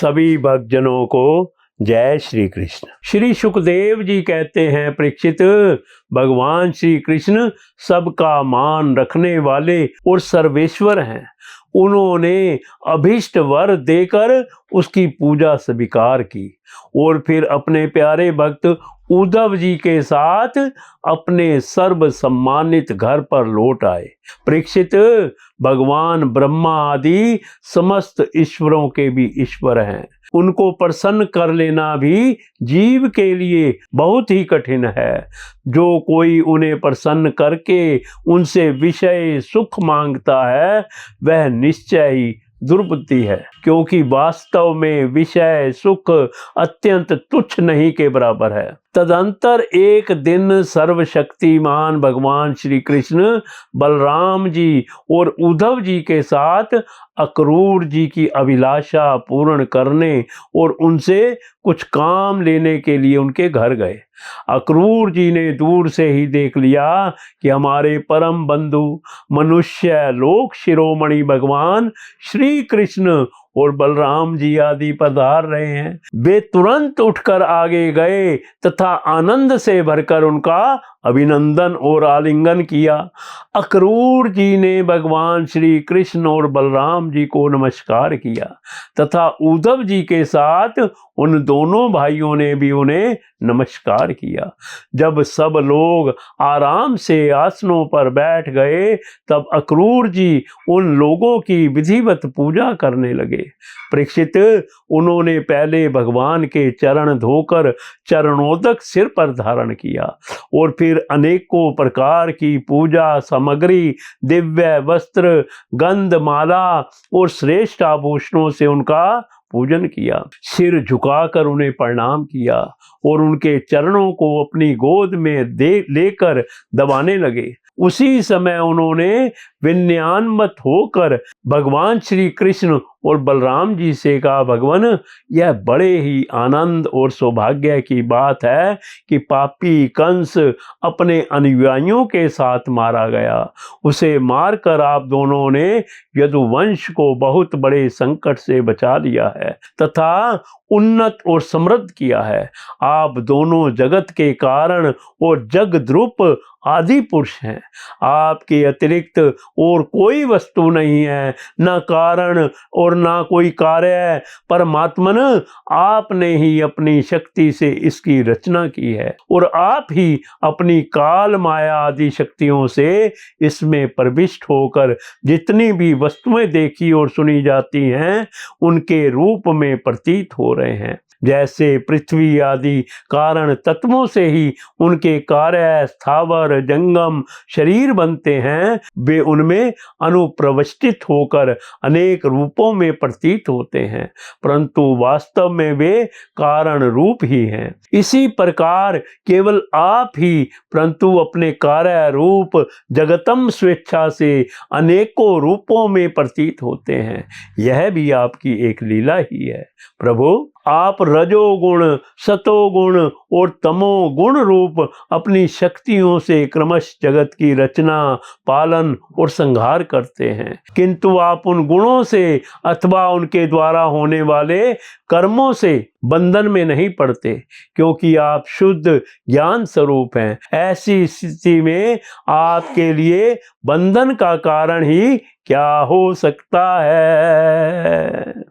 सभी भक्तजनों को जय श्री कृष्ण। श्री सुखदेव जी कहते हैं, परीक्षित, भगवान श्री कृष्ण सबका मान रखने वाले और सर्वेश्वर हैं। उन्होंने अभीष्ट वर देकर उसकी पूजा स्वीकार की और फिर अपने प्यारे भक्त उद्धव जी के साथ अपने सर्व सम्मानित घर पर लौट आए। परीक्षित, भगवान ब्रह्मा आदि समस्त ईश्वरों के भी ईश्वर हैं। उनको प्रसन्न कर लेना भी जीव के लिए बहुत ही कठिन है। जो कोई उन्हें प्रसन्न करके उनसे विषय सुख मांगता है वह निश्चय ही दुर्बुद्धि है, क्योंकि वास्तव में विषय सुख अत्यंत तुच्छ नहीं के बराबर है। तदंतर एक दिन सर्वशक्तिमान भगवान श्री कृष्ण बलराम जी और उद्धव जी के साथ अक्रूर जी की अभिलाषा पूर्ण करने और उनसे कुछ काम लेने के लिए उनके घर गए। अक्रूर जी ने दूर से ही देख लिया कि हमारे परम बंधु मनुष्य लोक शिरोमणि भगवान श्री कृष्ण और बलराम जी आदि पधार रहे हैं। वे तुरंत उठकर आगे गए तथा आनंद से भरकर उनका अभिनंदन और आलिंगन किया। अक्रूर जी ने भगवान श्री कृष्ण और बलराम जी को नमस्कार किया तथा उद्धव जी के साथ उन दोनों भाइयों ने भी उन्हें नमस्कार किया। जब सब लोग आराम से आसनों पर बैठ गए तब अक्रूर जी उन लोगों की विधिवत पूजा करने लगे। परीक्षित, उन्होंने पहले भगवान के चरण धोकर चरणोदक सिर पर धारण किया और फिर अनेकों प्रकार की पूजा सामग्री, दिव्य वस्त्र, गंध माला और श्रेष्ठ आभूषणों से उनका पूजन किया। सिर झुकाकर उन्हें प्रणाम किया और उनके चरणों को अपनी गोद में लेकर दबाने लगे। उसी समय उन्होंने विनयान्वित होकर भगवान श्री कृष्ण और बलराम जी से कहा, भगवान, यह बड़े ही आनंद और सौभाग्य की बात है कि पापी कंस अपने अनुयायियों के साथ मारा गया। उसे मारकर आप दोनों ने यदुवंश को बहुत बड़े संकट से बचा लिया है तथा उन्नत और समृद्ध किया है। आप दोनों जगत के कारण और जगद्रूप आदि पुरुष हैं। आपके अतिरिक्त और कोई वस्तु नहीं है, न कारण और ना कोई कार्य है। परमात्मन, आपने ही अपनी शक्ति से इसकी रचना की है और आप ही अपनी काल माया आदि शक्तियों से इसमें प्रविष्ट होकर जितनी भी वस्तुएं देखी और सुनी जाती हैं उनके रूप में प्रतीत हो रहे हैं। जैसे पृथ्वी आदि कारण तत्वों से ही उनके कार्य स्थावर जंगम शरीर बनते हैं, वे उनमें अनुप्रविष्टित होकर अनेक रूपों में प्रतीत होते हैं, परंतु वास्तव में वे कारण रूप ही हैं। इसी प्रकार केवल आप ही परंतु अपने कार्य रूप जगतम स्वेच्छा से अनेकों रूपों में प्रतीत होते हैं। यह भी आपकी एक लीला ही है। प्रभु, आप रजोगुण, सतोगुण और तमोगुण रूप अपनी शक्तियों से क्रमश जगत की रचना, पालन और संहार करते हैं, किंतु आप उन गुणों से अथवा उनके द्वारा होने वाले कर्मों से बंधन में नहीं पड़ते, क्योंकि आप शुद्ध ज्ञान स्वरूप हैं। ऐसी स्थिति में आपके लिए बंधन का कारण ही क्या हो सकता है।